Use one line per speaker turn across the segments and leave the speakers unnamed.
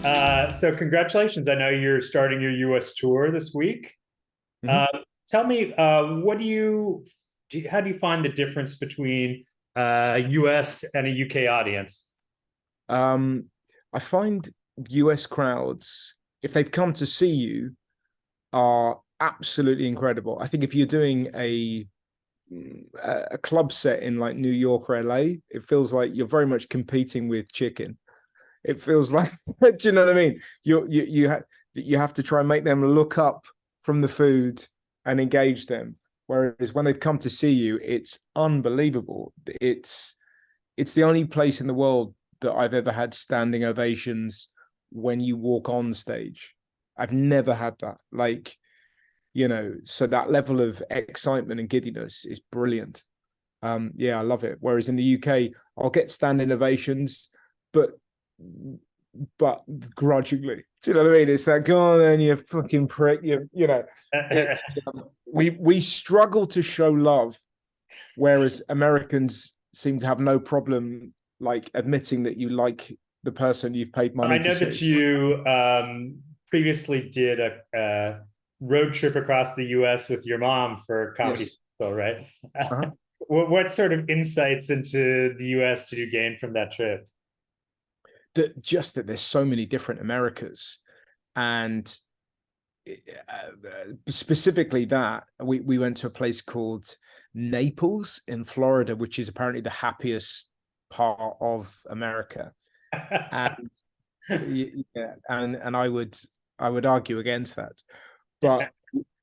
So congratulations. I know you're starting your US tour this week.
Mhm.
Uh, Tell me, what how do you find the difference between US and a UK audience?
Um, I find US crowds, if they've come to see you, are absolutely incredible. I think if you're doing a club set in like New York or LA, it feels like you're very much competing with chicken. It feels like, do you know what I mean? You have to try and make them look up from the food and engage them. Whereas when they've come to see you, it's unbelievable. It's the only place in the world that I've ever had standing ovations when you walk on stage. I've never had that. So that level of excitement and giddiness is brilliant. Yeah, I love it. Whereas in the UK, I'll get standing ovations, but but grudgingly. Do you know what I mean? It's like, go on then, you fucking prick. It's we struggle to show love, whereas Americans seem to have no problem like admitting that you like the person you've paid
I
money to
know
see.
that you previously did a road trip across the US with your mom for Comedy
Yes.
Central, right?
Uh-huh.
What sort of insights into the US did you gain from that trip?
That there's so many different Americas, and specifically that we went to a place called Naples in Florida, which is apparently the happiest part of America. And yeah, and I would argue against that. But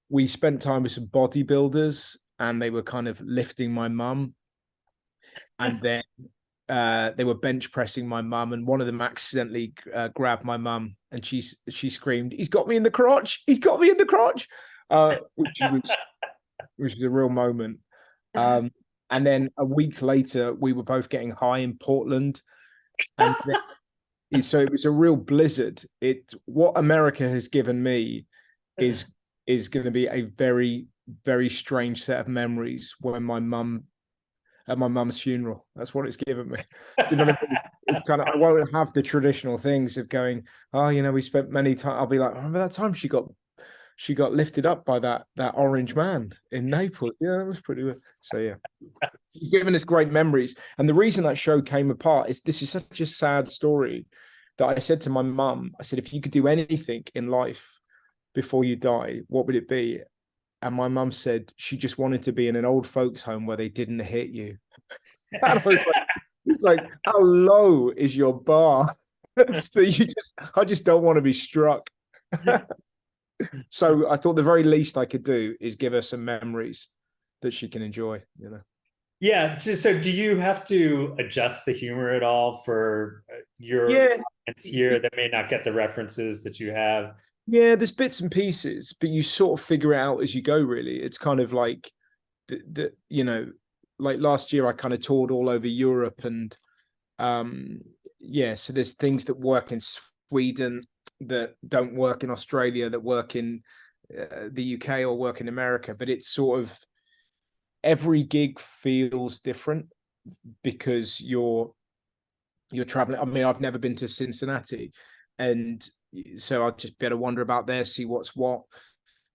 we spent time with some bodybuilders, and they were kind of lifting my mum, and then they were bench pressing my mum, and one of them accidentally grabbed my mum, and she screamed, "He's got me in the crotch! He's got me in the crotch!" Which was a real moment. Um, and then a week later, we were both getting high in Portland, and so it was a real blizzard. It What America has given me is is going to be a very very strange set of memories when my mum at my mum's funeral. That's what it's given me. You know what I mean? It's kind of, I won't have the traditional things of going, oh, we spent many time. I'll be like, remember that time she got lifted up by that orange man in Naples. Yeah, that was pretty good. So yeah, giving us great memories. And the reason that show came apart is this is such a sad story that I said to my mum, I said, if you could do anything in life before you die, what would it be? And my mum said she just wanted to be in an old folks home where they didn't hit you. And I was like, it's like, how low is your bar that I just don't want to be struck. So I thought the very least I could do is give her some memories that she can enjoy.
Yeah. So do you have to adjust the humor at all for your
Yeah,
audience here that may not get the references that you have?
yeah, there's bits and pieces, but you sort of figure it out as you go, really. It's kind of like like last year I kind of toured all over Europe, and yeah, so there's things that work in Sweden that don't work in Australia, that work in the UK or work in America, but it's sort of every gig feels different because you're traveling. I mean, I've never been to Cincinnati, and so I'll just better wander about there, see what's what.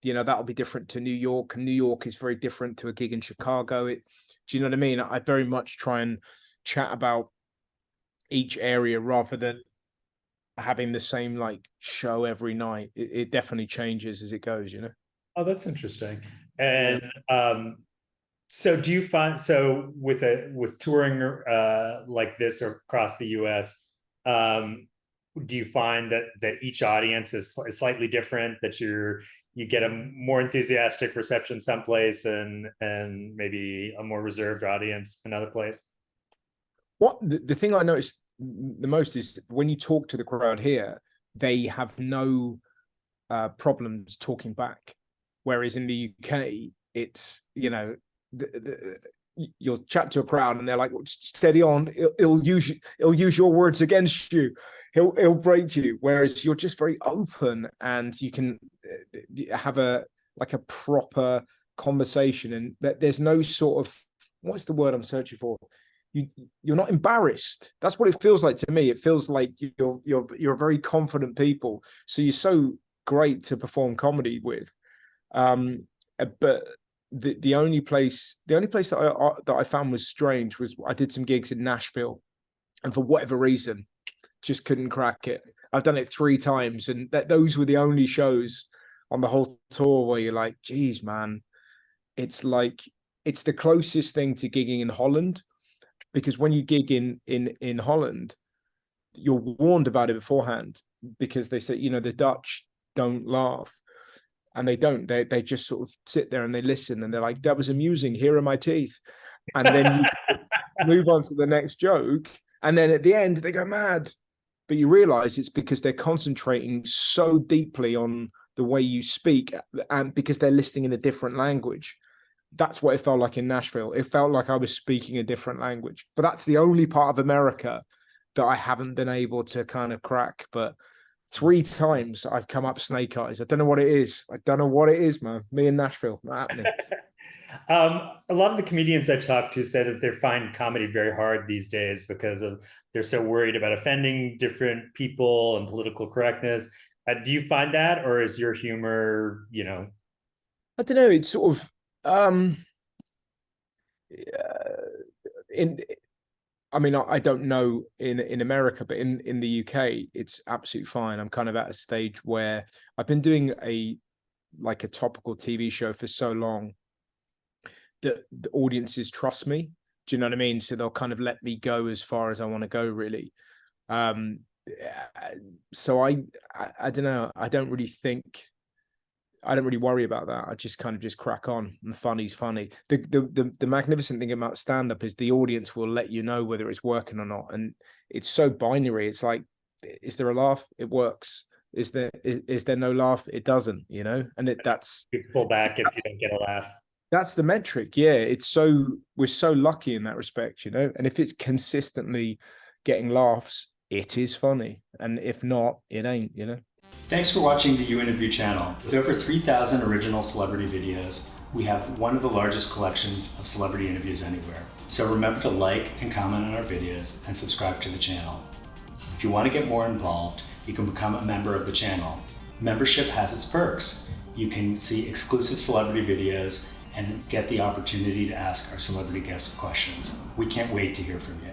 That'll be different to New York, and New York is very different to a gig in Chicago. Do you know what I mean? I very much try and chat about each area rather than having the same like show every night. It definitely changes as it goes.
Oh, that's interesting.
Yeah.
And so do you find with touring like this across the US, do you find that each audience is slightly different, that you get a more enthusiastic reception someplace and maybe a more reserved audience another place?
The thing I noticed the most is when you talk to the crowd here, they have no problems talking back. Whereas in the UK, it's you'll chat to a crowd and they're like, well, steady on. He'll use your words against you. He'll break you. Whereas you're just very open and you can have a proper conversation, and that there's no sort of, what's the word I'm searching for? you're not embarrassed. That's what it feels like to me. It feels like you're very confident people, so you're so great to perform comedy with. But the only place that I found was strange was I did some gigs in Nashville, and for whatever reason, just couldn't crack it. I've done it 3 times, and those were the only shows on the whole tour where you're like, geez, man, it's like it's the closest thing to gigging in Holland, because when you gig in Holland, you're warned about it beforehand, because they say, the Dutch don't laugh, and they don't. They just sort of sit there and they listen, and they're like, that was amusing. Here are my teeth, and then you move on to the next joke, and then at the end they go mad. But you realize it's because they're concentrating so deeply on the way you speak, and because they're listening in a different language. That's what it felt like in Nashville. It felt like I was speaking a different language. But that's the only part of America that I haven't been able to kind of crack. But 3 times I've come up snake eyes. I don't know what it is. I don't know what it is, man. Me in Nashville, not happening.
A lot of the comedians I talked to said that they find comedy very hard these days because they're so worried about offending different people and political correctness. Do you find that, or is your humor,
I don't know. It's sort of in. I mean, I don't know in America, but in the UK, it's absolutely fine. I'm kind of at a stage where I've been doing a topical TV show for so long that the audiences trust me. Do you know what I mean? So they'll kind of let me go as far as I want to go, really. So I don't know. I don't really worry about that. I just kind of just crack on, and funny's funny. The magnificent thing about stand-up is the audience will let you know whether it's working or not. And it's so binary. It's like, is there a laugh? It works. Is there no laugh? It doesn't, and that's
you pull back if you don't get a laugh.
That's the metric. Yeah. We're so lucky in that respect, and if it's consistently getting laughs, it is funny. And if not, it ain't,
Thanks for watching the You Interview channel. With over 3,000 original celebrity videos, we have one of the largest collections of celebrity interviews anywhere. So remember to like and comment on our videos and subscribe to the channel. If you want to get more involved, you can become a member of the channel. Membership has its perks. You can see exclusive celebrity videos and get the opportunity to ask our celebrity guests questions. We can't wait to hear from you.